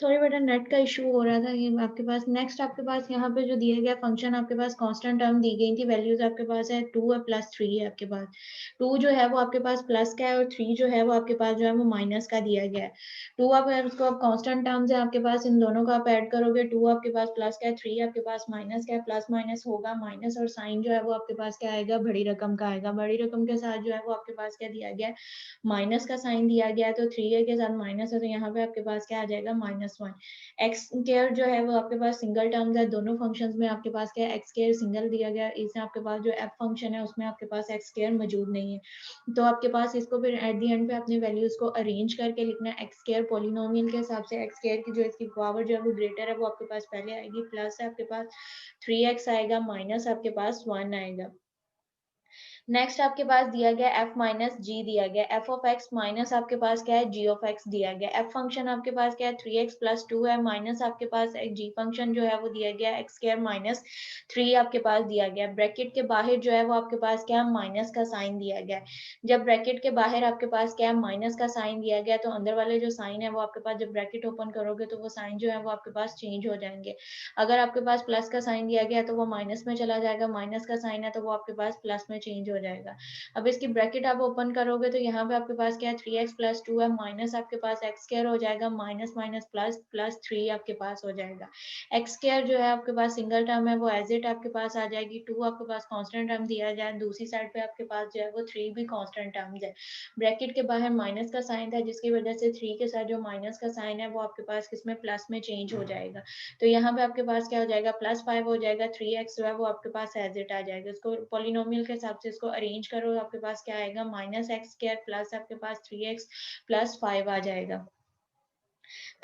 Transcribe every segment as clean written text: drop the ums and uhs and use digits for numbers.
Sorry बेटा net का issue हो रहा था ये आपके पास। नेक्स्ट आपके पास यहाँ पे जो दिया गया फंक्शन आपके पास कांस्टेंट टर्म दी गई थी, वैल्यूज आपके पास है 2 और प्लस 3 है आपके पास। 2 जो है वो आपके पास प्लस का है और 3 जो है वो आपके पास जो है वो माइनस का दिया गया है। 2 आप उसको आप कांस्टेंट टर्म्स है आपके पास, इन दोनों को आप ऐड करोगे, 2 आपके पास प्लस का है, 3 आपके पास माइनस का है, प्लस माइनस होगा माइनस, और साइन जो है वो आपके पास क्या आएगा, बड़ी रकम का आएगा। बड़ी रकम के साथ जो है वो आपके पास क्या दिया गया है, माइनस का साइन दिया गया है, तो 3 के साथ माइनस है तो यहाँ पे आपके पास क्या आ जाएगा, -1। एक्स केयर जो है वो आपके पास सिंगल टर्म्स है, दोनों फंक्शंस में आपके पास क्या है, एक्स केयर सिंगल दिया गया है। इसमें आपके पास जो एफ फंक्शन है उसमें आपके पास एक्स केयर मौजूद नहीं है, तो आपके पास इसको फिर एट द एंड पे अपने वैल्यूज को अरेंज करके लिखना है। एक्स केयर पोलिनोमियल के हिसाब से एक्स केयर की जो इसकी पावर जो है वो ग्रेटर है वो आपके पास पहले आएगी, प्लस है आपके पास 3x आएगा, माइनस आपके पास 1 आएगा। नेक्स्ट आपके पास दिया गया f माइनस जी दिया गया, एफ ऑफ एक्स माइनस आपके पास क्या है, जी ऑफ एक्स दिया गया। एफ फंक्शन आपके पास क्या है, 3x प्लस 2 है, माइनस आपके पास एक जी फंक्शन जो है वो दिया गया एक्स स्क्वायर माइनस 3 आपके पास दिया गया। ब्रैकेट के बाहर जो है वो आपके पास क्या है, माइनस का साइन दिया गया। जब ब्रैकेट के बाहर आपके पास क्या है, माइनस का साइन दिया गया, तो अंदर वाले जो साइन है वो आपके पास जब ब्रैकेट ओपन करोगे तो वो साइन जो है वो आपके पास चेंज हो जाएंगे। अगर आपके पास प्लस का साइन दिया गया तो वो माइनस में चला जाएगा, माइनस का साइन है तो वो आपके पास प्लस में चेंज हो जाएगा। अब इसकी ब्रैकेट आप ओपन करोगे तो यहाँ पे आपके पास क्या है, 3x प्लस 2 है, माइनस आपके पास एक्स स्क्वायर हो जाएगा, माइनस माइनस प्लस प्लस 3 आपके पास हो जाएगा। एक्स स्क्वायर जो है आपके पास सिंगल टर्म है वो एज इट आपके पास आ जाएगी, 2 आपके पास कांस्टेंट टर्म दिया जाए, दूसरी साइड पे आपके पास जो है वो 3 भी कांस्टेंट टर्म्स है। ब्रैकेट के बाहर माइनस का साइन था जिसकी वजह से 3 के साथ जो माइनस का साइन है वो आपके पास किसमें, प्लस में चेंज हो जाएगा। तो यहाँ पे आपके पास क्या हो जाएगा, +5 हो जाएगा, 3x जो है वो आपके पास एज इट आ जाएगा। इसको पॉलिनोमियल के हिसाब से इसको अरेंज करो, आपके पास क्या आएगा, माइनस एक्स स्क्वायर प्लस आपके पास 3x प्लस 5 आ जाएगा।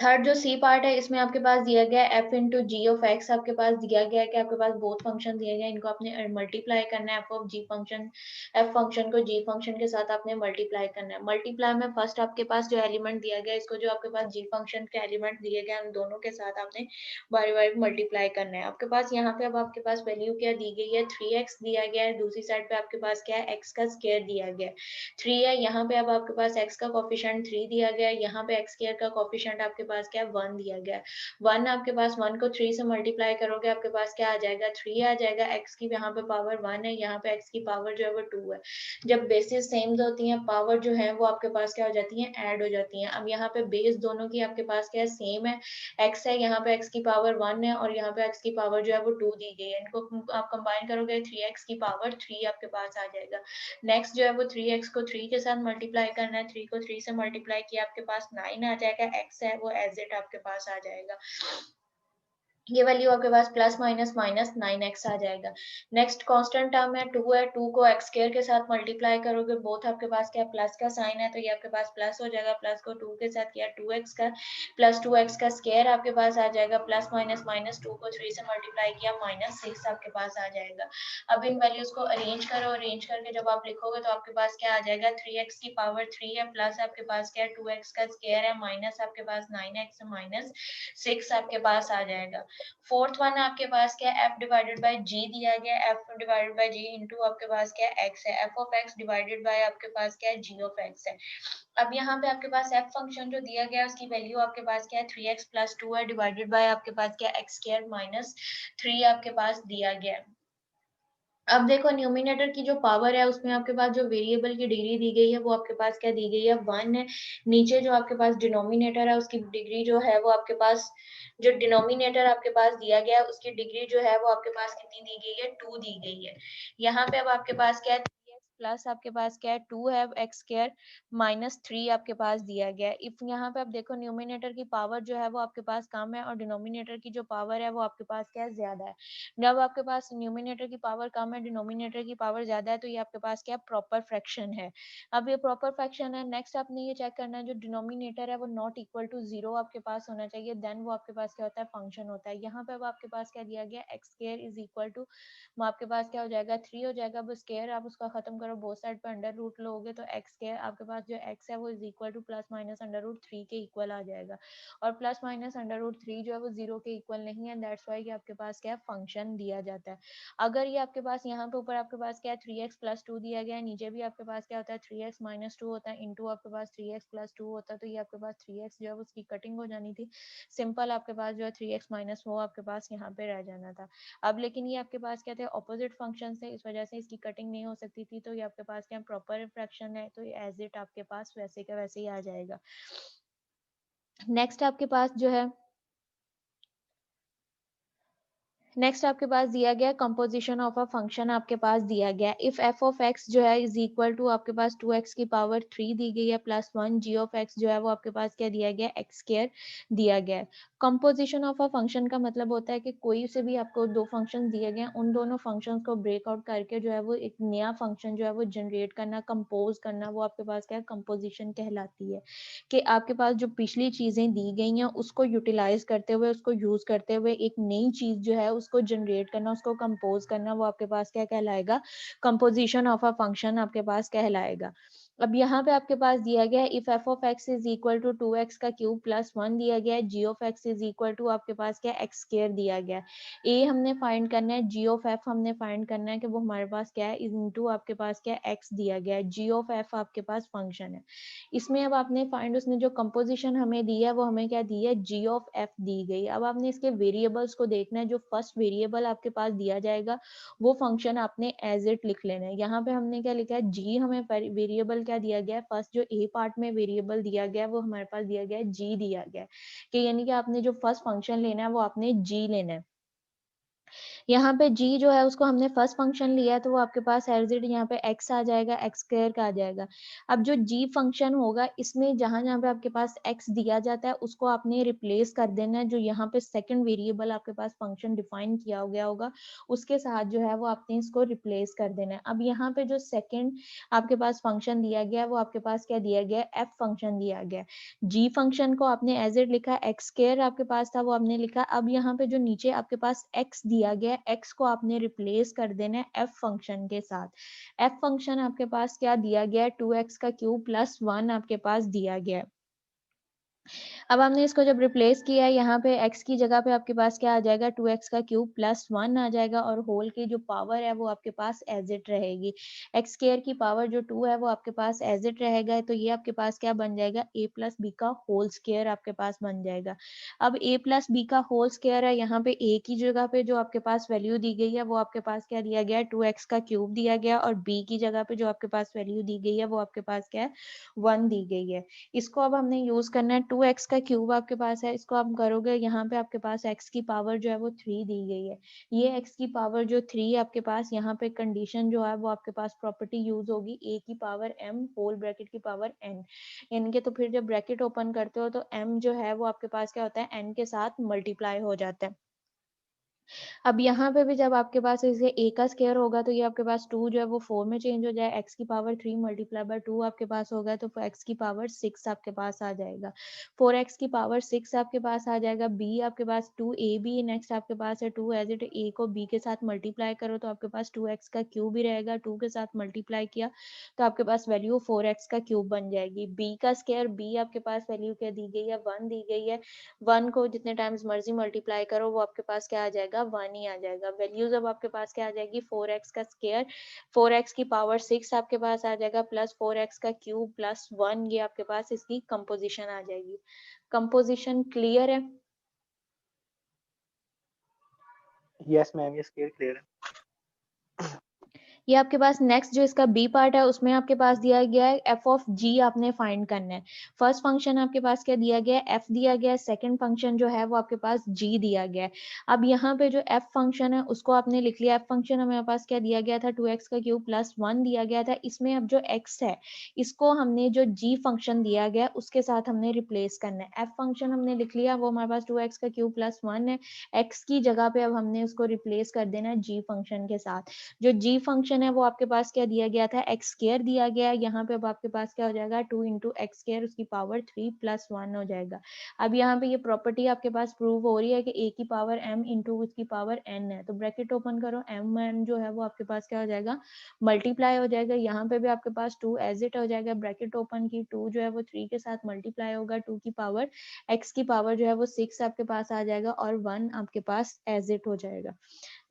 थर्ड जो सी पार्ट है इसमें आपके पास दिया गया है f into g of x, आपके पास दिया गया है कि आपके पास बोथ फंक्शन दिए गए, इनको आपने मल्टीप्लाई करना है, f of g function, f function को जी फंक्शन के साथ आपने मल्टीप्लाई करना है। मल्टीप्लाई में फर्स्ट आपके पास जो एलिमेंट दिया गया है, इसको जो आपके पास जी फंक्शन के एलिमेंट दिए गए उन दोनों के साथ आपने बारी बारी मल्टीप्लाई करना है। आपके पास यहाँ पे अब आपके पास वैल्यू क्या दी गई है, 3x दिया गया है, दूसरी साइड पे आपके पास क्या है, x का स्क्वायर दिया गया है, 3 है। यहाँ पे अब आपके पास x का कोफिशिएंट 3 दिया गया है, यहाँ पे x स्क्वायर का कोफिशिएंट आपके पास क्या है, 1 दिया गया है। 1 आपके पास, 1 को 3 से मल्टीप्लाई करोगे आपके पास क्या आ जाएगा, 3 आ जाएगा। x की यहाँ पे पावर 1 है, यहाँ पे x की पावर जो है वो 2 है। जब बेसिस सेम होती हैं, पावर जो है वो आपके पास क्या हो जाती है, ऐड हो जाती हैं। अब यहाँ पे बेस दोनों की आपके पास क्या है, सेम है, x है, यहाँ पे x की पावर 1 है और यहाँ पे x की पावर जो है वो 2 दी गई है। इनको आप कंबाइन करोगे 3x की पावर 3 आपके पास आ जाएगा। नेक्स्ट जो है वो 3x को 3 के साथ मल्टीप्लाई करना है, 3 को 3 से मल्टीप्लाई किया आपके पास 9 आ जाएगा, x है वो एज इट आपके पास आ जाएगा। ये वैल्यू आपके पास प्लस माइनस माइनस 9x आ जाएगा। नेक्स्ट कांस्टेंट टर्म है 2 है, 2 को x स्क्वायर के साथ मल्टीप्लाई करोगे, बोथ आपके पास क्या प्लस का साइन है तो ये आपके पास प्लस हो जाएगा, प्लस को 2 के साथ किया 2x का प्लस 2x का स्क्वायर आपके पास आ जाएगा, प्लस माइनस माइनस 2 को 3 से मल्टीप्लाई किया -6 आपके पास आ जाएगा। अब इन वैल्यूज को अरेंज करो, अरेंज करके जब आप लिखोगे तो आपके पास क्या आ जाएगा, 3x की पावर 3 है, प्लस आपके पास क्या है 2x का स्क्वायर है, माइनस आपके पास 9x माइनस 6 आपके पास आ जाएगा। फोर्थ वन आपके पास क्या है, f डिवाइडेड बाय g दिया गया, f divided by g into आपके पास क्या है, x है, f of x divided by आपके पास क्या है, g ऑफ x है। अब यहाँ पे आपके पास f फंक्शन जो दिया गया है उसकी वैल्यू आपके पास क्या है, 3x प्लस 2 है, डिवाइडेड बाय आपके पास क्या है, x स्क्वायर माइनस 3 आपके पास दिया गया है। अब देखो न्यूमिनेटर की जो पावर है उसमें आपके पास जो वेरिएबल की डिग्री दी गई है वो आपके पास क्या दी गई है, 1 है। नीचे जो आपके पास डिनोमिनेटर है उसकी डिग्री जो है वो आपके पास, जो डिनोमिनेटर आपके पास दिया गया है उसकी डिग्री जो है वो आपके पास कितनी दी गई है, 2 दी गई है। यहाँ पे अब आपके पास क्या है, 3x प्लस आपके पास क्या है 2 है, एक्स स्क्वायर माइनस 3 आपके पास दिया गया है। इफ यहाँ पे आप देखो न्यूमिनेटर की पावर जो है वो आपके पास कम है और डिनोमिनेटर की जो पावर है वो आपके पास क्या है, ज्यादा है। जब आपके पास न्यूमिनेटर की पावर कम है, डिनोमिनेटर की पावर ज्यादा है, तो ये आपके पास क्या प्रॉपर फ्रैक्शन है। अब ये प्रॉपर फ्रैक्शन है, नेक्स्ट आपने ये चेक करना है जो डिनोमिनेटर है वो नॉट इक्वल टू 0 आपके पास होना चाहिए, देन वो आपके पास क्या होता है, फंक्शन होता है। यहाँ पे अब आपके पास क्या दिया गया, x square is equal to आपके पास क्या हो जाएगा, 3 हो जाएगा। अब स्क्वायर आप उसका खत्म करो बोथ साइड पे अंडर रूट लोगे तो एक्स के आपके पास जो एक्स है वो is equal to plus minus under root 3 के इक्वल आ जाएगा, और प्लस माइनस अंडर रूट 3 जो है वो 0 के इक्वल नहीं है, दैट्स वाई कि आपके पास क्या है फंक्शन दिया जाता है। अगर ये आपके पास यहाँ पे ऊपर आपके पास क्या है 3x प्लस 2 दिया गया है, नीचे भी आपके पास क्या होता है 3x माइनस 2 होता है, इंटू आपके पास 3x प्लस 2 होता है, तो ये आपके पास 3x जो है उसकी कटिंग हो जानी थी, सिंपल आपके पास जो है 3x माइनस वो आपके पास यहाँ पे रह जाना था। अब लेकिन ये आपके पास क्या थे ऑपोजिट फंक्शन थे, इस वजह से इसकी कटिंग नहीं हो सकती थी, तो ये आपके पास क्या प्रॉपर फ्रैक्शन है, तो ये एज इट आपके पास वैसे का वैसे ही आ जाएगा। नेक्स्ट आपके पास जो है नेक्स्ट आपके पास दिया गया कंपोजिशन ऑफ अ फंक्शन आपके पास दिया गया इफ एफ ऑफ एक्स जो है इज इक्वल टू आपके पास 2x की पावर 3 दी गई है प्लस 1 जी ऑफ एक्स जो है वो आपके पास क्या दिया गया एक्स स्क्वायर दिया गया है। कंपोजिशन ऑफ अ फंक्शन का मतलब होता है कि कोई से भी आपको दो फंक्शन दिए गए उन दोनों फंक्शंस को ब्रेकआउट करके जो है वो एक नया फंक्शन जो है वो जनरेट करना, कंपोज करना, वो आपके पास क्या कंपोजिशन कहलाती है। कि आपके पास जो पिछली चीजें दी गई हैं उसको यूटिलाइज करते हुए, उसको यूज करते हुए एक नई चीज जो है उसको जनरेट करना, उसको कंपोज करना, वो आपके पास क्या कहलाएगा कंपोजिशन ऑफ अ फंक्शन आपके पास कहलाएगा। अब यहाँ पे आपके पास दिया गया है if f of x is equal to 2x का क्यूब प्लस 1 दिया गया है, g of x is equal to आपके पास क्या एक्स स्क्वायर दिया गया है। ए हमने फाइंड करना है, जी ऑफ एफ हमने फाइंड करना है कि वो हमारे पास क्या है इनटू आपके पास क्या एक्स दिया गया है, जी ऑफ एफ आपके पास फंक्शन है। इसमें अब आपने फाइंड उसने जो कंपोजिशन हमें दी है वो हमें क्या दी है जी ऑफ एफ दी गई। अब आपने इसके वेरिएबल्स को देखना है, जो फर्स्ट वेरिएबल आपके पास दिया जाएगा वो फंक्शन आपने एज इट लिख लेना है। यहाँ पे हमने क्या लिखा है जी, हमें वेरिएबल क्या दिया गया है फर्स्ट जो ए पार्ट में वेरिएबल दिया गया है वो हमारे पास दिया गया है जी दिया गया है, कि यानी कि आपने जो फर्स्ट फंक्शन लेना है वो आपने जी लेना है। यहाँ पे g जो है उसको हमने फर्स्ट फंक्शन लिया है तो वो आपके पास एज इट यहाँ पे x आ जाएगा, x स्क्वायर का आ जाएगा। अब जो g फंक्शन होगा इसमें जहां जहां पे आपके पास x दिया जाता है उसको आपने रिप्लेस कर देना है, जो यहाँ पे सेकंड वेरिएबल आपके पास फंक्शन डिफाइन किया गया होगा उसके साथ जो है वो आपने इसको रिप्लेस कर देना है। अब यहाँ पे जो सेकंड आपके पास फंक्शन दिया गया है वो आपके पास क्या दिया गया है f फंक्शन दिया गया है। g फंक्शन को आपने एज इट लिखा, x स्क्वायर आपके पास था वो आपने लिखा। अब यहाँ पे जो नीचे आपके पास x दिया गया है x को आपने रिप्लेस कर देना है f फंक्शन के साथ। f फंक्शन आपके पास क्या दिया गया है 2x का क्यूब प्लस 1 आपके पास दिया गया है। अब हमने इसको जब रिप्लेस किया है यहाँ पे x की जगह पे आपके पास क्या आ जाएगा 2x का क्यूब प्लस 1 आ जाएगा, और होल की जो पावर है वो आपके पास एज इट रहेगी। x स्क्वायर की पावर जो 2 है वो आपके पास एज इट रहेगा, तो ये आपके पास क्या बन जाएगा a प्लस बी का होल स्क्वायर आपके पास बन जाएगा। अब a प्लस बी का होल स्क्वायर है, यहाँ पे a की जगह पे जो आपके पास वैल्यू दी गई है वो आपके पास क्या दिया गया है 2x का क्यूब दिया गया, और b की जगह पे जो आपके पास वैल्यू दी गई है वो आपके पास क्या है 1 दी गई है। इसको अब हमने यूज करना है 2x का क्यूब आपके पास है, इसको आप करोगे यहाँ पे आपके पास x की पावर जो है वो 3 दी गई है। ये x की पावर जो 3 आपके पास यहाँ पे कंडीशन जो है वो आपके पास प्रॉपर्टी यूज होगी a की पावर m होल ब्रैकेट की पावर n, यानी कि तो फिर जब ब्रैकेट ओपन करते हो तो m जो है वो आपके पास क्या होता है n के साथ मल्टीप्लाई हो जाता है। अब यहाँ पे भी जब आपके पास इसे a का स्क्वायर होगा तो ये आपके पास 2 जो है वो 4 में चेंज हो जाए, x की पावर 3 मल्टीप्लाई बाय 2 आपके पास होगा तो x की पावर 6 आपके पास आ जाएगा। 4x की पावर 6 आपके पास आ जाएगा। b आपके पास 2ab नेक्स्ट आपके पास है 2 एज इट a को b के साथ मल्टीप्लाई करो तो आपके पास 2x का क्यूब ही रहेगा, 2 के साथ मल्टीप्लाई किया तो आपके पास वैल्यू 4x का क्यूब बन जाएगी। b का स्क्वायर b आपके पास वैल्यू क्या दी गई है 1 दी गई है, 1 को जितने टाइम्स मर्जी मल्टीप्लाई करो वो आपके पास क्या आ जाएगा 1 ही आ जाएगा। वैल्यूज अब आपके पास क्या आ जाएगी 4x का स्क्वायर 4x की पावर 6 आपके पास आ जाएगा प्लस 4x का क्यूब प्लस 1, ये आपके पास इसकी कंपोजिशन आ जाएगी। कंपोजिशन क्लियर है? यस मैम, ये क्लियर है। ये आपके पास नेक्स्ट जो इसका बी पार्ट है उसमें आपके पास दिया गया है एफ ऑफ जी आपने फाइंड करना है। फर्स्ट फंक्शन आपके पास क्या दिया गया है एफ दिया गया है, सेकंड फंक्शन जो है वो आपके पास जी दिया गया है। अब यहाँ पे जो एफ फंक्शन है उसको आपने लिख लिया। एफ फंक्शन हमारे पास क्या दिया गया था 2x का क्यूब प्लस 1 दिया गया था। इसमें अब जो x है इसको हमने जो जी फंक्शन दिया गया उसके साथ हमने रिप्लेस करना है। एफ फंक्शन हमने लिख लिया, वो हमारे पास 2x का क्यूब प्लस 1 है, x की जगह पे अब हमने उसको रिप्लेस कर देना है जी फंक्शन के साथ। जो जी फंक्शन फंक्शन है वो आपके पास क्या दिया गया था, एक्स स्क्वायर दिया गया है। यहाँ पे अब आपके पास क्या हो जाएगा, 2 इंटू एक्स स्क्वायर उसकी पावर 3 प्लस 1 हो जाएगा। अब यहाँ पे ये प्रॉपर्टी आपके पास प्रूव हो रही है कि ए की पावर m इंटू उसकी पावर n है, तो ब्रैकेट ओपन करो, m n जो है वो आपके पास क्या हो जाएगा, मल्टीप्लाई हो जाएगा। यहाँ पे भी आपके पास 2 एज इट हो जाएगा, ब्रैकेट ओपन की, 2 जो है वो 3 के साथ मल्टीप्लाई होगा, 2 की पावर x की पावर जो है वो 6 आपके पास आ जाएगा और 1 आपके पास एज इट हो जाएगा।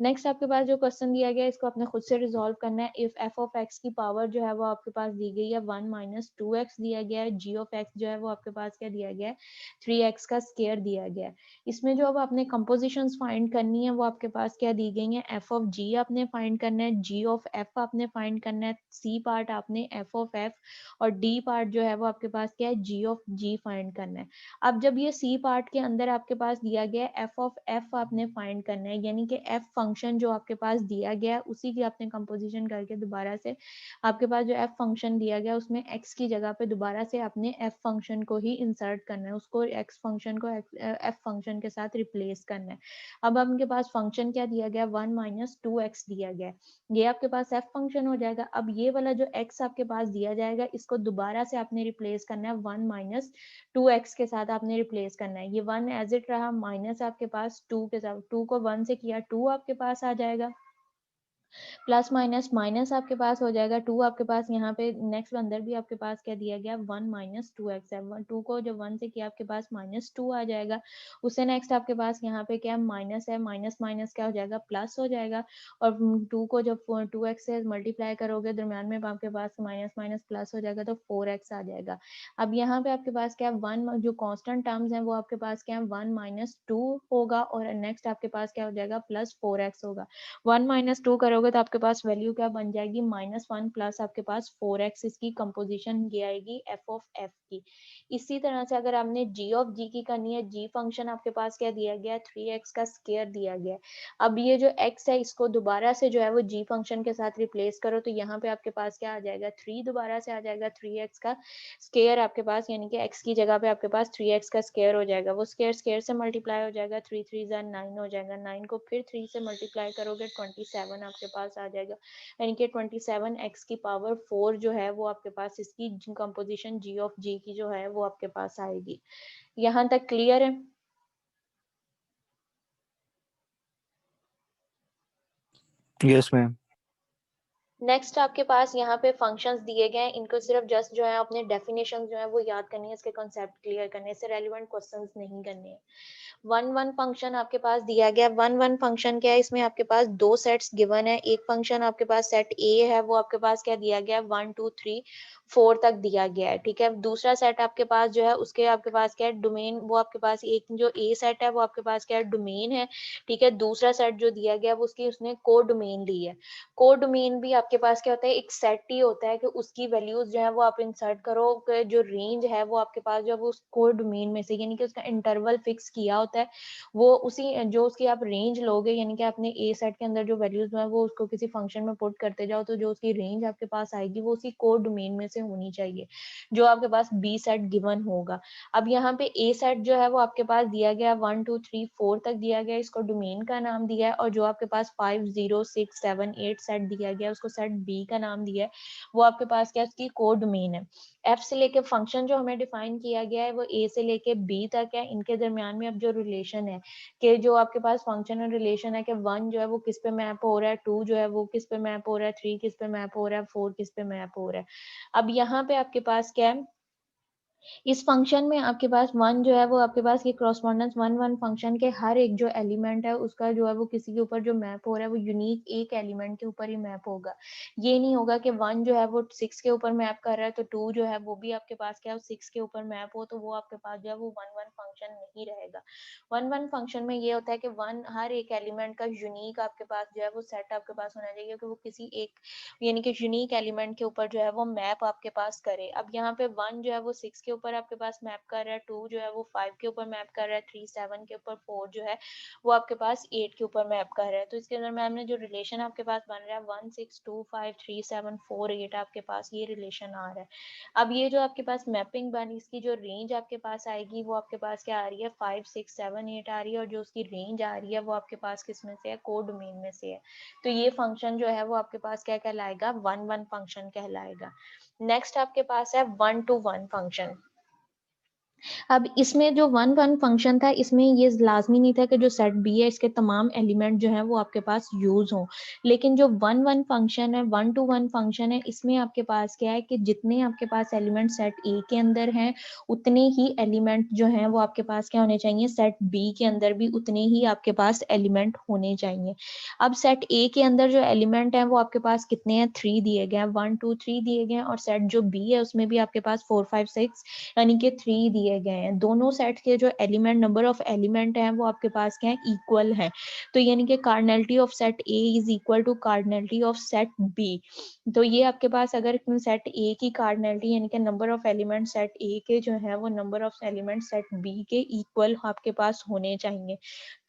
नेक्स्ट आपके पास जो क्वेश्चन दिया गया है इसको आपने खुद से रिजॉल्व करना है। इफ एफ ऑफ एक्स की पावर जो है वो आपके पास दी गई है 1 माइनस 2x दिया गया है, जी ऑफ एक्स जो है वो आपके पास क्या दिया गया है, 3x का स्क्वायर दिया गया है। इसमें जो अब आपने कंपोजिशंस फाइंड करनी है वो आपके पास क्या दी गई है, एफ ऑफ जी आपने फाइंड करना है, जी ऑफ एफ आपने फाइंड करना है, सी पार्ट आपने एफ ऑफ एफ और डी पार्ट जो है वो आपके पास क्या है, जी ऑफ जी फाइंड करना है। अब जब ये सी पार्ट के अंदर आपके पास दिया गया है एफ ऑफ एफ आपने फाइंड करना है, यानी कि एफ फंक्शन जो आपके पास दिया गया है उसी की आपने कंपोजिशन करके दोबारा से आपके पास जो एफ फंक्शन दिया गया उसमें एक्स की जगह पे दोबारा से आपने एफ फंक्शन को ही इंसर्ट करना है, उसको एक्स फंक्शन को एफ फंक्शन के साथ रिप्लेस करना है। अब आपके पास फंक्शन क्या दिया गया, 1 माइनस 2x दिया गया है, ये आपके पास एफ फंक्शन हो जाएगा। अब ये वाला जो x आपके पास दिया जाएगा इसको दोबारा से आपने रिप्लेस करना है 1 माइनस 2x के साथ आपने रिप्लेस करना है। ये 1 एज इट रहा, माइनस आपके पास 2 के साथ, 2 को 1 से किया 2 आपके पास आ जाएगा, प्लस माइनस माइनस आपके पास हो जाएगा 2 आपके पास यहाँ पे नेक्स्ट अंदर भी आपके पास क्या दिया गया 1 माइनस 2x है, 2 को जब 1 से किया आपके पास माइनस 2 आ जाएगा। उससे नेक्स्ट आपके पास यहाँ पे क्या माइनस है, माइनस माइनस क्या हो जाएगा, प्लस हो जाएगा। और 2 को जब 2x से मल्टीप्लाई करोगे दरम्यान में आपके पास माइनस माइनस प्लस हो जाएगा तो 4x आ जाएगा। अब यहाँ पे आपके पास क्या 1 जो कांस्टेंट टर्म्स हैं वो आपके पास क्या है 1 माइनस 2 होगा और नेक्स्ट आपके पास क्या हो जाएगा प्लस 4x होगा। 1 माइनस 2 करोगे तो आपके पास वैल्यू क्या बन जाएगी, -1 प्लस आपके पास 4x, इसकी कंपोजिशन ये आएगी एफ ऑफ एफ की। इसी तरह से अगर आपने जी ऑफ जी की करनी है, जी फंक्शन आपके पास क्या दिया गया है, 3x का स्क्वायर दिया गया है। अब ये जो x है इसको दोबारा से जो है वो जी फंक्शन के साथ रिप्लेस करो तो यहाँ पे आपके पास क्या आ जाएगा, 3 दोबारा से आ जाएगा, 3x का स्क्वायर आपके पास, यानी कि x की जगह पे आपके पास 3x का स्क्वायर हो जाएगा, वो स्क्वायर स्क्वायर से मल्टीप्लाई हो जाएगा, 3 3 9 हो जाएगा, 9 को फिर 3 से मल्टीप्लाई करोगे 27 आपके पास आ जाएगा, यानी कि 27x की पावर 4 जो है वो आपके पास इसकी कंपोजिशन g ऑफ g की जो है वो आपके पास आएगी। यहाँ तक क्लियर है? Yes ma'am. नेक्स्ट आपके पास यहाँ पे फंक्शंस दिए गए हैं, इनको सिर्फ जस्ट जो है अपने डेफिनेशन जो है वो याद करनी है, इसके कॉन्सेप्ट क्लियर करने से रेलिवेंट क्वेश्चंस नहीं करने हैं। वन वन फंक्शन आपके पास दिया गया, वन वन फंक्शन क्या है, इसमें आपके पास दो सेट्स गिवन है, एक फंक्शन आपके पास सेट ए है वो आपके पास क्या दिया गया है 1 2 3 4 तक दिया गया है, ठीक है। दूसरा सेट आपके पास जो है उसके आपके पास क्या है डोमेन, वो आपके पास एक जो ए सेट है वो आपके पास क्या है डोमेन है, ठीक है। दूसरा सेट जो दिया गया वो उसकी उसने को डोमेन ली है। को डोमेन भी आपके पास क्या होता है, एक सेट ही होता है कि उसकी वैल्यूज जो है वो आप इंसर्ट करो, जो रेंज है वो आपके पास जो है वो उस को डोमेन में से, यानी कि उसका इंटरवल फिक्स किया होता है, वो उसी जो उसकी आप रेंज लोगे, यानी कि आपने ए सेट के अंदर जो वैल्यूज है वो उसको किसी फंक्शन में पुट करते जाओ तो जो उसकी रेंज आपके पास आएगी वो उसी को डोमेन में से होनी चाहिए जो आपके पास बी सेट गिवन होगा। अब यहाँ पे ए सेट जो है वो आपके पास दिया गया 1 2 3 4 तक दिया गया, इसको डोमेन का नाम दिया है, और जो आपके पास 5 0 6 7 8 सेट दिया गया उसको सेट बी का नाम दिया है, वो आपके पास क्या उसकी को डोमेन है। एफ से लेके फंक्शन जो हमें डिफाइन किया गया है वो ए से लेके बी तक है, इनके दरमियान में अब जो रिलेशन है कि जो आपके पास फंक्शनल रिलेशन है कि 1 जो है वो किस पे मैप हो रहा है, 2 जो है वो किस पे मैप हो रहा है, 3 किस पे मैप हो रहा है, 4 किस पे मैप हो रहा है। अब यहाँ पे आपके पास क्या है, इस फंक्शन में आपके पास 1 जो है वो आपके पास ये क्रॉसपोंडेंस 1 1 फंक्शन के हर एक जो एलिमेंट है उसका जो है वो किसी के ऊपर जो मैप हो रहा है वो यूनिक एक एलिमेंट के ऊपर ही मैप होगा। ये नहीं होगा कि 1 जो है वो 6 के ऊपर मैप कर रहा है तो 2 जो है वो भी आपके पास क्या 6 के ऊपर मैप हो, तो वो आपके पास जो है वो 1 1 फंक्शन नहीं रहेगा। 1 1 फंक्शन में ये होता है कि 1 हर एक एलिमेंट का यूनिक आपके पास जो है वो सेट आपके पास होना चाहिए कि वो किसी एक यानी कि यूनिक एलिमेंट के ऊपर जो है वो मैप आपके पास करे। अब यहाँ पे 1 जो है वो 6 के ऊपर आपके पास मैप कर रहा है, 2 जो है वो 5 के ऊपर मैप कर रहा है, 3 7 के ऊपर, 4 जो है वो आपके पास 8 के ऊपर मैप कर रहा है। तो इसके अंदर मैम ने जो रिलेशन आपके पास बन रहा है 1 6 2 5 3 7 4 8 आपके पास ये रिलेशन आ रहा है। अब ये जो आपके पास मैपिंग बनी, इसकी जो रेंज आपके पास आएगी वो आपके पास क्या आ रही है, 5 6 7 8 आ रही है, और जो उसकी रेंज आ रही है वो आपके पास किस में से है, कोडोमेन में से है। तो ये फंक्शन जो है वो आपके पास क्या कहलाएगा, 1 1 फंक्शन कहलाएगा। नेक्स्ट आपके पास है 1 to 1 फंक्शन। अब इसमें जो 1 1 फंक्शन था, इसमें ये लाज़मी नहीं था कि जो सेट बी है इसके तमाम एलिमेंट जो हैं वो आपके पास यूज़ हों। लेकिन जो 1 1 फंक्शन है, 1 to 1 फंक्शन है, इसमें आपके पास क्या है कि जितने आपके पास एलिमेंट सेट ए के अंदर हैं, उतने ही एलिमेंट जो हैं वो आपके पास क्या होने चाहिए, सेट बी के अंदर भी उतने ही आपके पास एलिमेंट होने चाहिए। अब सेट ए के अंदर जो एलिमेंट हैं वो आपके पास कितने हैं, 3 दिए गए हैं, 1 2 3 दिए गए हैं, और सेट जो बी है उसमें भी आपके पास 4 5 6 यानी कि 3 दिए गए हैं। दोनों सेट के जो एलिमेंट, नंबर ऑफ एलिमेंट हैं वो आपके पास क्या है, इक्वल हैं। तो यानी कि cardinality of set A is equal to cardinality of set B. तो ये आपके पास अगर सेट ए की कार्डिनलिटी यानी कि number of element set A के जो है वो number of element set B के इक्वल आपके पास होने चाहिए,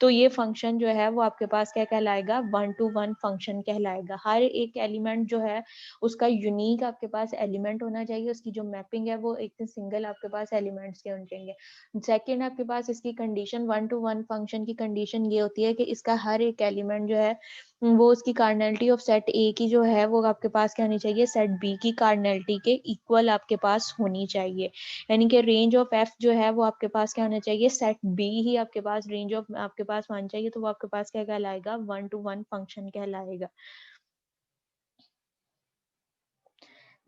तो ये फंक्शन जो है वो आपके पास क्या कहलाएगा, 1 to 1 फंक्शन कहलाएगा। हर एक एलिमेंट जो है उसका यूनिक आपके पास एलिमेंट होना चाहिए, उसकी जो मैपिंग है वो एक सिंगल आपके पास एलिमेंट्स के होने चाहिए। सेकंड आपके पास इसकी कंडीशन 1 to 1 फंक्शन की कंडीशन ये होती है कि इसका हर एक एलिमेंट जो है वो उसकी कार्डिनलिटी ऑफ सेट ए की जो है वो आपके पास क्या होनी चाहिए, सेट बी की कार्डिनलिटी के इक्वल आपके पास होनी चाहिए। यानी कि रेंज ऑफ एफ जो है वो आपके पास क्या होना चाहिए, सेट बी ही आपके पास रेंज ऑफ आपके पास होना चाहिए, तो वो आपके पास क्या कहलाएगा, 1 to 1 फंक्शन कहलाएगा।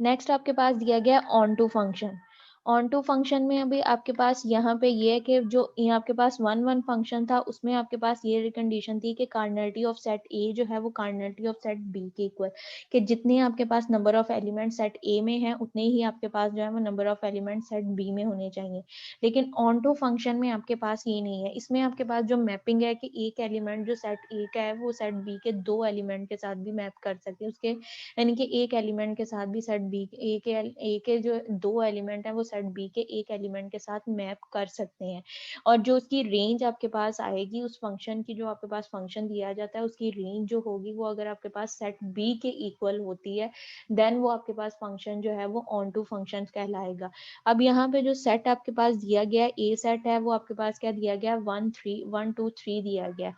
नेक्स्ट आपके पास दिया गया onto function. Onto function में अभी आपके पास यहाँ पे ये है कि जो ये आपके पास 1 1 फंक्शन था उसमें आपके पास ये कंडीशन थी कि कार्डिनलिटी ऑफ सेट ए जो है वो कार्डिनलिटी ऑफ सेट बी के इक्वल, कि जितने आपके पास number of element set A में है उतने ही आपके पास जो है वो number of element set B में होने चाहिए। लेकिन ऑन टू फंक्शन में आपके पास ये नहीं है, इसमें आपके पास जो मैपिंग है कि एक एलिमेंट जो सेट ए का है वो सेट बी के 2 एलिमेंट के साथ भी मैप कर सकते हैं, उसके यानी कि एक एलिमेंट के साथ भी सेट बी ए के जो 2 एलिमेंट है वो सेट बी के एक एलिमेंट के साथ मैप कर सकते हैं। और जो उसकी रेंज आपके पास आएगी उस फंक्शन की, जो आपके पास फंक्शन दिया जाता है उसकी रेंज जो होगी वो अगर आपके पास सेट बी के इक्वल होती है, देन वो आपके पास फंक्शन जो है वो ऑन टू फंक्शन कहलाएगा। अब यहाँ पे जो सेट आपके पास दिया गया ए सेट है वो आपके पास क्या दिया गया, 1 2 3 दिया गया।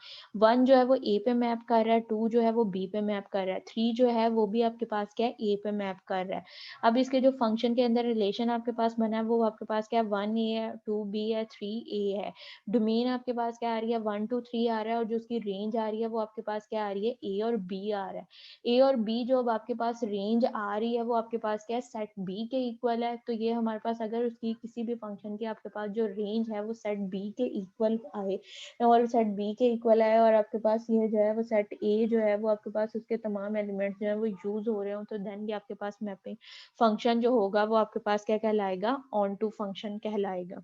1 जो है वो ए पे मैप कर रहा है, 2 जो है वो बी पे मैप कर रहा है, 3 जो है वो भी आपके पास क्या है, ए पे मैप कर रहा है। अब इसके जो फंक्शन के अंदर रिलेशन आपके पास बना है वो आपके पास क्या है, 1 ए है, 2 बी है, 3 ए है। डोमेन आपके पास क्या आ रही है, 1 2 3 आ रहा है, और जो उसकी रेंज आ रही है वो आपके पास क्या आ रही है, ए और बी आ रहा है। ए और बी जो अब आपके पास रेंज आ रही है वो आपके पास क्या है, सेट बी के इक्वल है। तो ये हमारे पास अगर उसकी किसी भी फंक्शन की आपके पास जो रेंज है वो सेट बी के इक्वल आए और सेट बी के इक्वल है और आपके पास ये जो है वो सेट ए जो है वो आपके पास उसके तमाम एलिमेंट्स जो है वो यूज हो रहे हो, तो देन ये आपके पास मैपिंग फंक्शन जो होगा वो आपके पास क्या कहलाएगा, ऑन टू फंक्शन कहलाएगा।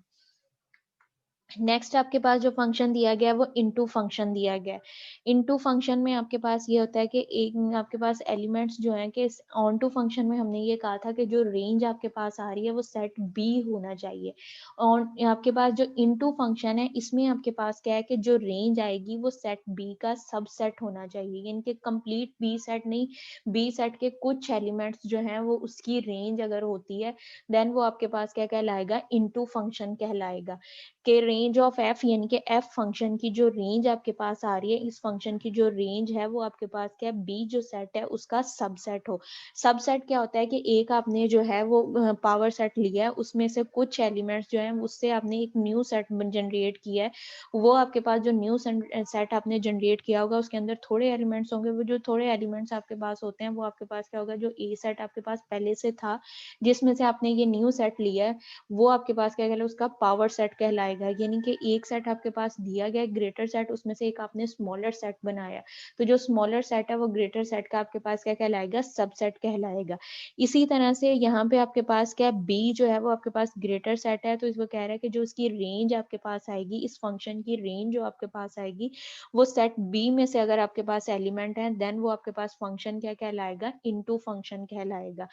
नेक्स्ट आपके पास जो फंक्शन दिया गया है वो इनटू फंक्शन दिया गया है। इनटू फंक्शन में आपके पास ये होता है कि एक आपके पास एलिमेंट्स जो हैं कि ऑन टू फंक्शन में हमने ये कहा था कि जो रेंज आपके पास आ रही है वो सेट बी होना चाहिए। और आपके पास जो इनटू फंक्शन है इसमें आपके पास क्या है कि जो रेंज आएगी वो सेट बी का सबसेट होना चाहिए, यानी कि कंप्लीट बी सेट नहीं, बी सेट के कुछ एलिमेंट्स जो हैं वो उसकी रेंज अगर होती है देन वो आपके पास क्या कहलाएगा, इनटू फंक्शन कहलाएगा। के रेंज ऑफ एफ यानी कि एफ फंक्शन की जो रेंज आपके पास आ रही है, इस फंक्शन की जो रेंज है वो आपके पास क्या है, बी जो सेट है उसका सबसेट हो। सबसेट क्या होता है कि एक आपने जो है वो पावर सेट लिया है, उसमें से कुछ एलिमेंट्स जो है उससे आपने एक न्यू सेट जनरेट किया है, वो आपके पास जो न्यू सेट आपने जनरेट किया होगा उसके अंदर थोड़े एलिमेंट्स होंगे, वो जो थोड़े एलिमेंट्स आपके पास होते हैं वो आपके पास क्या होगा, जो ए सेट आपके पास पहले से था जिसमें से आपने ये न्यू सेट लिया है वो आपके पास क्या कहलाएगा, उसका पावर सेट कहलाएगा। यानी यानी कि एक सेट आपके पास दिया गया ग्रेटर सेट, उसमें से एक आपने स्मॉलर सेट बनाया, तो जो स्मॉलर सेट है वो ग्रेटर सेट का आपके पास क्या कहलाएगा, सबसेट कहलाएगा। इसी तरह से यहाँ पे आपके पास क्या है, बी जो है वो आपके पास ग्रेटर सेट है, तो इसको कह रहा है कि जो उसकी रेंज आपके पास आएगी, इस फंक्शन की रेंज जो आपके पास आएगी वो सेट बी में से अगर आपके पास एलिमेंट है देन वो आपके पास फंक्शन क्या कहलाएगा, इनटू फंक्शन कहलाएगा।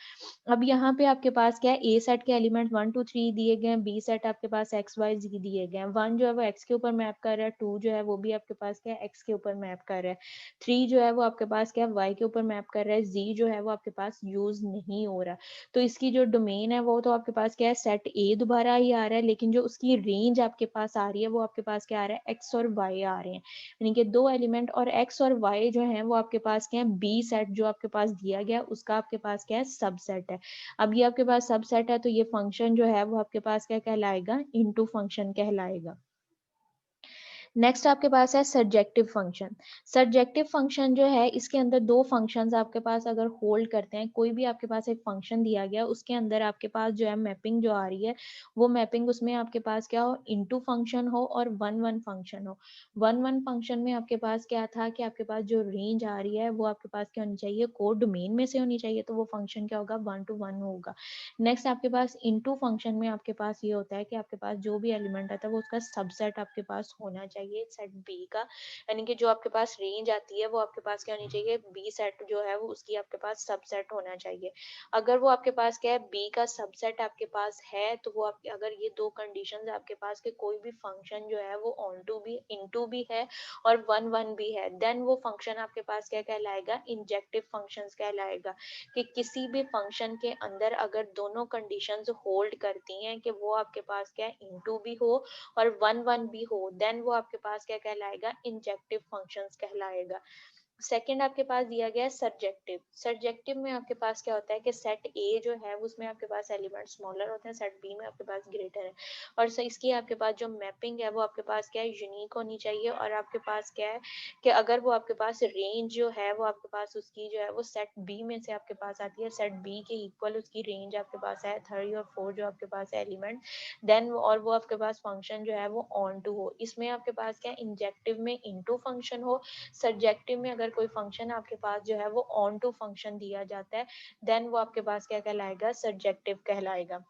अब यहाँ पे आपके पास क्या है, ए सेट के एलिमेंट 1 2 3 दिए गए हैं, बी सेट आपके पास एक्स वाई जी दिए गए हैं। 1 जो है वो एक्स के ऊपर मैप कर रहा है, 2 जो है वो भी आपके पास क्या है, एक्स के ऊपर मैप कर रहा है, 3 जो है वो आपके पास क्या है, वाई के ऊपर मैप कर रहा है, जी जो है वो आपके पास यूज नहीं हो रहा। तो इसकी जो डोमेन है वो तो आपके पास क्या है, सेट ए दोबारा ही आ रहा है, लेकिन जो उसकी रेंज आपके पास आ रही है वो आपके पास क्या आ रहा है, एक्स और वाई आ रहे हैं, यानी कि दो एलिमेंट और एक्स और वाई जो है वो आपके पास क्या है, बी सेट जो आपके पास दिया गया उसका आपके पास क्या है, सबसेट है। अब ये आपके पास सबसेट है तो ये फंक्शन जो है वो आपके पास क्या कहलाएगा, इनटू फंक्शन कहलाएगा। नेक्स्ट आपके पास है सर्जेक्टिव फंक्शन। सर्जेक्टिव फंक्शन जो है इसके अंदर दो फंक्शंस आपके पास अगर होल्ड करते हैं, कोई भी आपके पास एक फंक्शन दिया गया उसके अंदर आपके पास जो है मैपिंग जो आ रही है वो मैपिंग उसमें आपके पास क्या हो, इनटू फंक्शन हो और वन वन फंक्शन हो। वन वन फंक्शन में आपके पास क्या था कि आपके पास जो रेंज आ रही है वो आपके पास क्या होनी चाहिए, कोड डोमेन में से होनी चाहिए, तो वो फंक्शन क्या होगा, 1 to 1 होगा। नेक्स्ट आपके पास इनटू फंक्शन में आपके पास ये होता है कि आपके पास जो भी एलिमेंट आता है वो उसका सबसेट आपके पास होना चाहिए सेट बी का, यानी कि जो आपके पास रेंज आती है वो आपके पास क्या होनी चाहिए, बी सेट जो है वो उसकी आपके पास सबसेट होना चाहिए। अगर वो आपके पास क्या है, बी का सबसेट आपके पास है, तो वो आपके अगर ये दो कंडीशंस आपके पास के कोई भी फंक्शन जो है वो ऑन टू भी इनटू भी है और वन वन भी है, देन वो फंक्शन आपके पास क्या कहलाएगा, इंजेक्टिव फंक्शंस कहलाएगा। कि किसी भी फंक्शन के अंदर अगर दोनों कंडीशंस होल्ड करती हैं कि वो आपके पास क्या इनटू भी हो और वन वन भी हो, देन वो आपके पास क्या कहलाएगा, इंजेक्टिव फंक्शंस कहलाएगा। सेकंड आपके पास दिया गया है सर्जेक्टिव। सर्जेक्टिव में आपके पास क्या होता है कि सेट ए जो है उसमें आपके पास एलिमेंट स्मॉलर होते हैं, सेट बी में आपके पास ग्रेटर है, और इसकी आपके पास जो मैपिंग है वो आपके पास क्या है, यूनिक होनी चाहिए, और आपके पास क्या है कि अगर वो आपके पास रेंज जो है वो आपके पास उसकी जो है वो सेट बी में से आपके पास आती है, सेट बी के इक्वल उसकी रेंज आपके पास है 3 और 4 जो आपके पास है एलिमेंट, देन और वो आपके पास फंक्शन जो है वो ऑन टू हो। इसमें आपके पास क्या इंजेक्टिव में इनटू फंक्शन हो, सब्जेक्टिव में अगर कोई फंक्शन आपके पास जो है वो ऑन टू फंक्शन दिया जाता है, देन वो आपके पास क्या कहलाएगा, सब्जेक्टिव कहलाएगा।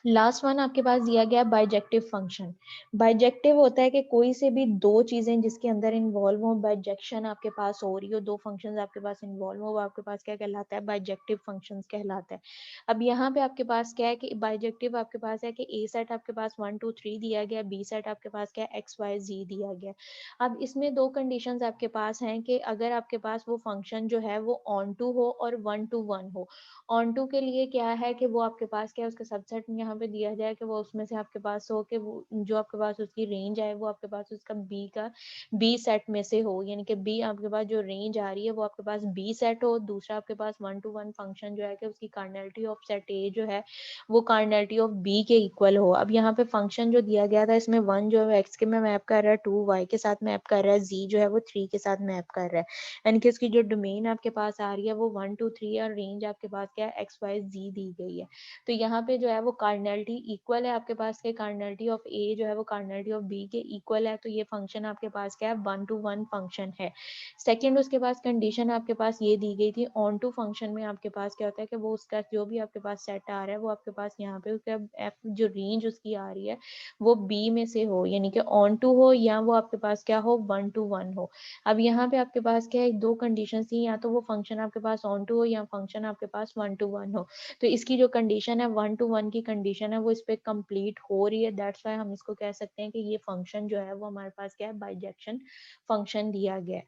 लास्ट वन आपके पास दिया गया बाइजेक्टिव फंक्शन। बाइजेक्टिव होता है कि कोई से भी दो चीजें जिसके अंदर इन्वॉल्व हो, बाइजेक्शन आपके पास हो रही हो, दो फंक्शंस आपके पास इन्वॉल्व हो, वो आपके पास क्या कहलाता है, बाइजेक्टिव फंक्शंस कहलाता है। अब यहाँ पे आपके पास क्या है कि बाइजेक्टिव आपके पास है कि ए सेट आपके पास 1 2 3 दिया गया, बी सेट आपके पास क्या है, एक्स वाई जी दिया गया। अब इसमें दो कंडीशंस आपके पास हैं कि अगर आपके पास वो फंक्शन जो है वो ऑन टू हो और 1 to 1 हो। ऑन टू के लिए क्या है कि वो आपके पास क्या है, उसका सबसेट यहाँ पे दिया जाए कि वो उसमें से आपके पास हो कि वो जो आपके पास उसकी रेंज है वो आपके पास उसका बी का बी सेट में से हो, यानी कि बी आपके पास जो रेंज आ रही है वो आपके पास बी सेट हो। दूसरा आपके पास 1 to 1 फंक्शन जो है कि उसकी कार्डिनलिटी ऑफ सेट ए जो है वो कार्डिनलिटी ऑफ बी के इक्वल हो। अब यहाँ पे फंक्शन जो दिया गया था इसमें 1 जो है एक्स के में मैप कर रहा है, 2 वाई के साथ मैप कर रहा है, जी जो है वो 3 के साथ मैप कर रहा है, यानी कि उसकी जो डोमेन आपके पास आ रही है वो 1 2 3 और रेंज आपके पास क्या है, एक्स वाई जी दी गई है। तो यहाँ पे जो है वो कार्डिनलिटी इक्वल है आपके पास के, कार्डिनलिटी ऑफ ए जो है वो कार्डिनलिटी ऑफ बी के इक्वल है, तो ये फंक्शन आपके पास क्या है, 1 to 1 फंक्शन है। सेकंड उसके पास कंडीशन आपके पास ये दी गई थी, ऑन टू फंक्शन में आपके पास क्या होता है कि वो उसका जो भी आपके पास सेट आ रहा है वो आपके पास यहाँ पे उसका एफ जो रेंज उसकी आ रही है वो बी में से हो, यानी कि ऑन टू हो या वो आपके पास क्या हो, 1 to 1 हो। अब यहाँ पे आपके पास क्या है, दो कंडीशन थी, या तो वो फंक्शन आपके पास ऑन टू हो या फंक्शन आपके पास 1 to 1 हो। तो इसकी जो कंडीशन है 1 to 1 की कंडीशन है वो इस पे कंप्लीट हो रही है, दैट्स वाई हम इसको कह सकते हैं कि ये फंक्शन जो है वो हमारे पास क्या है, बाइजेक्शन फंक्शन दिया गया है।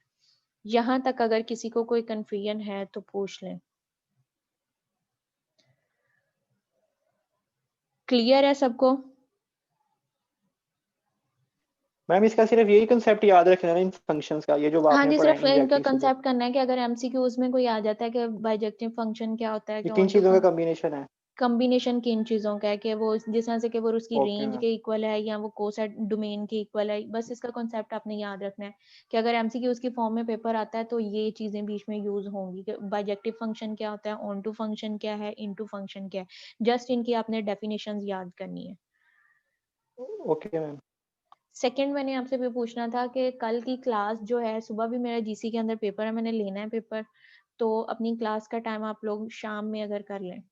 यहाँ तक अगर किसी को कोई कंफ्यूजन है तो पूछ लें। क्लियर है सबको? मैम इसका सिर्फ यही कंसेप्ट याद रखना है इन फंक्शंस का, ये जो हाँ आपने जी, पढ़ा सिर्फ है इनका इंजेक्टिव से, कंसेप्ट करना है कि अगर एमसीक्यूज में कोई आ जाता है कि बाइजेक्टिव फंक्शन क्या होता है, ये कि किन ऑन टू चीजों का कॉम्बिनेशन है। कॉम्बिनेशन किन चीजों का है कि वो जिस तरह से कि वो उसकी ओके रेंज मैम। के इक्वल है या वो कोसेट डोमेन के इक्वल है, बस इसका कॉन्सेप्ट आपने याद रखना है कि अगर एमसीक्यू उसकी फॉर्म में पेपर आता है तो ये चीजें बीच में यूज होंगी कि बाइजेक्टिव फंक्शन क्या होता है, ऑन टू फंक्शन क्या है, इनटू फंक्शन क्या है, जस्ट इनकी आपने डेफिनेशंस याद करनी है। Okay ma'am. सेकंड मैंने आपसे भी पूछना था कि कल की क्लास जो है, सुबह भी मेरा जीसी के अंदर पेपर है, मैंने लेना है पेपर, तो अपनी क्लास का टाइम आप लोग शाम में अगर कर लें।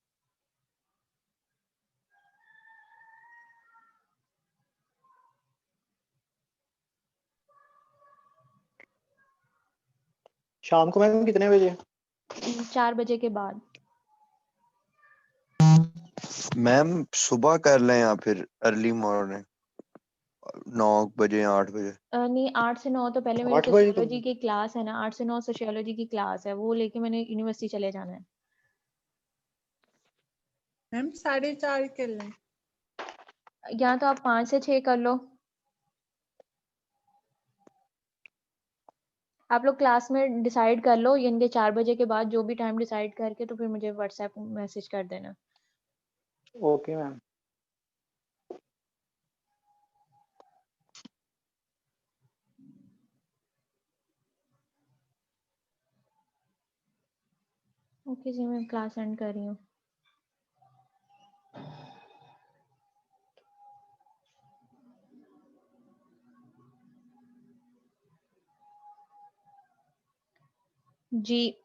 शाम को मैम कितने बजे? 4 बजे के बाद। मैम सुबह कर लें या फिर अर्ली मॉर्निंग 9 बजे या 8 बजे? नहीं, 8 से 9 तो पहले मेरी 8 बजे तो सोशियोलॉजी की क्लास है ना, 8 से 9 सोशियोलॉजी की क्लास है, वो लेके मैंने यूनिवर्सिटी चले जाना है। मैम 4:30 कर लें। या तो आप 5 से 6 कर लो। आप लोग क्लास में डिसाइड कर लो, यानी कि 4 बजे के बाद जो भी टाइम डिसाइड करके तो फिर मुझे व्हाट्सएप मैसेज कर देना। Okay ma'am. ओके जी, मैं क्लास एंड कर रही हूँ। जी